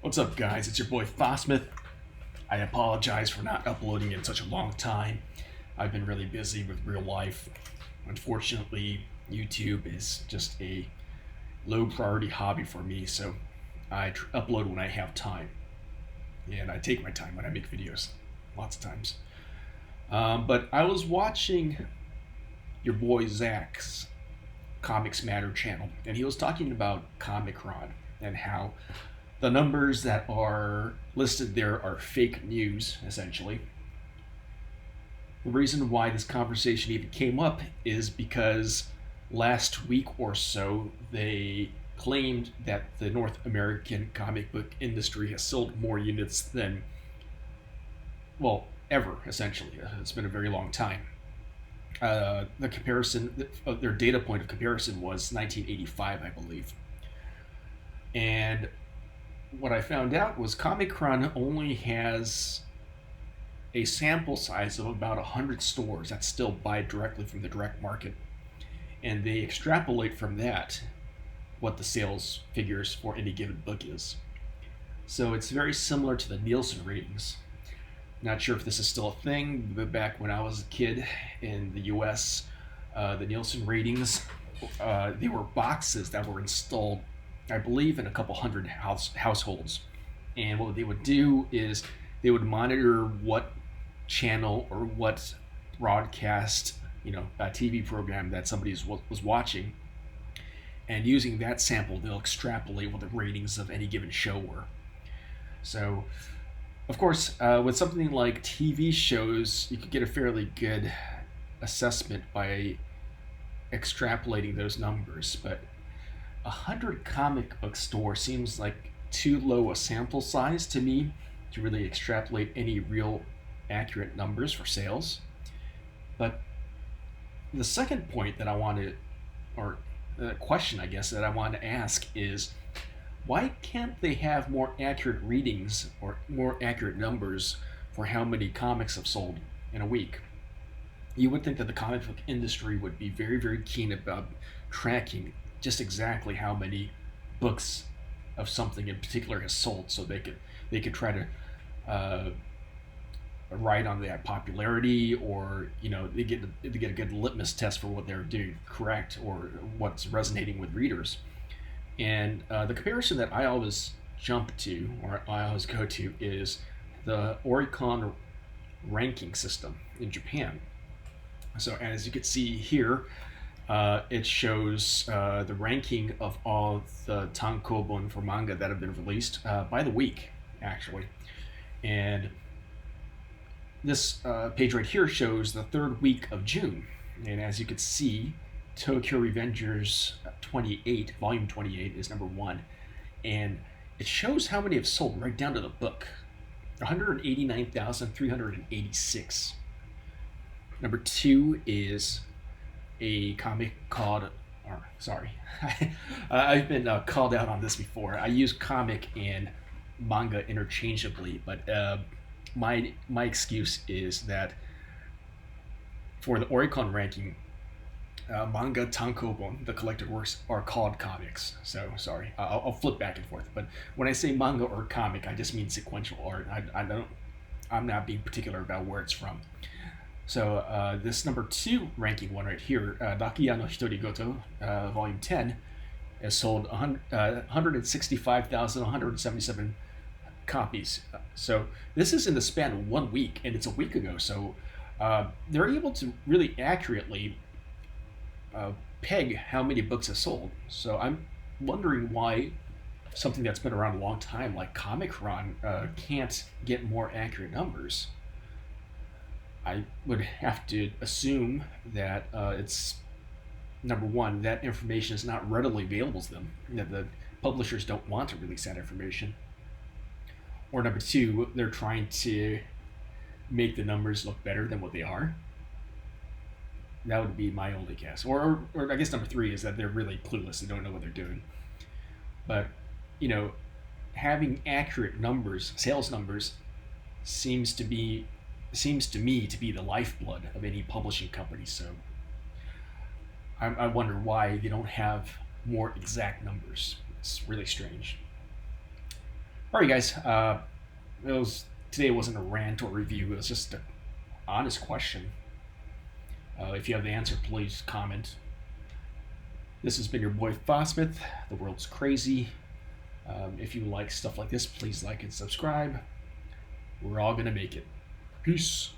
What's up, guys? It's your boy Fosmith. I apologize for not uploading in such a long time. I've been really busy with real life. Unfortunately, YouTube is just a low priority hobby for me, so I upload when I have time. And I take my time when I make videos, lots of times. But I was watching your boy Zack's Comics Matter channel, and he was talking about Comichron and how the numbers that are listed there are fake news, essentially. The reason why this conversation even came up is because last week or so they claimed that the North American comic book industry has sold more units than, well, ever, essentially. It's been a very long time. The comparison, their data point of comparison was 1985, I believe. And what I found out was Comichron only has a sample size of about 100 stores that still buy directly from the direct market. And they extrapolate from that what the sales figures for any given book is. So it's very similar to the Nielsen ratings. Not sure if this is still a thing, but back when I was a kid in the US, the Nielsen ratings, they were boxes that were installed, I believe, in a couple hundred households. And what they would do is they would monitor what channel or what broadcast, TV program that somebody was watching. And using that sample, they'll extrapolate what the ratings of any given show were. So, of course, with something like TV shows, you could get a fairly good assessment by extrapolating those numbers. But 100 comic book store seems like too low a sample size to me to really extrapolate any real accurate numbers for sales. But the second point that I want to, or the question I guess that I want to ask is, why can't they have more accurate readings or more accurate numbers for how many comics have sold in a week? You would think that the comic book industry would be very, very keen about tracking just exactly how many books of something in particular has sold, so they could try to ride on that popularity, or they get a good litmus test for what they're doing correct or what's resonating with readers. And the comparison that I always jump to, or I always go to, is the Oricon ranking system in Japan. So as you can see here, it shows the ranking of all the tankobon for manga that have been released by the week, actually. And this page right here shows the third week of June. And as you can see, Tokyo Revengers 28, volume 28 is number 1. And it shows how many have sold right down to the book. 189,386. Number 2 is a comic called, I've been called out on this before. I use comic and manga interchangeably, but my excuse is that for the Oricon ranking, manga tankobon, the collected works, are called comics. So sorry, I'll flip back and forth. But when I say manga or comic, I just mean sequential art. I'm not being particular about where it's from. So this number 2 ranking one right here, Dakiya no Hitorigoto, volume 10, has sold 165,177 copies. So this is in the span of 1 week, and it's a week ago. So they're able to really accurately peg how many books have sold. So I'm wondering why something that's been around a long time like Comichron can't get more accurate numbers. I would have to assume that it's, number one, that information is not readily available to them, that the publishers don't want to release that information. Or number 2, they're trying to make the numbers look better than what they are. That would be my only guess. Or I guess number 3 is that they're really clueless. They don't know what they're doing. But, having accurate numbers, sales numbers, seems to me to be the lifeblood of any publishing company. So I wonder why they don't have more exact numbers. It's really strange. All right, guys. It was Today wasn't a rant or review. It was just an honest question. If you have the answer, please comment. This has been your boy Fossmith. The world's crazy. If you like stuff like this, please like and subscribe. We're all gonna make it. Peace.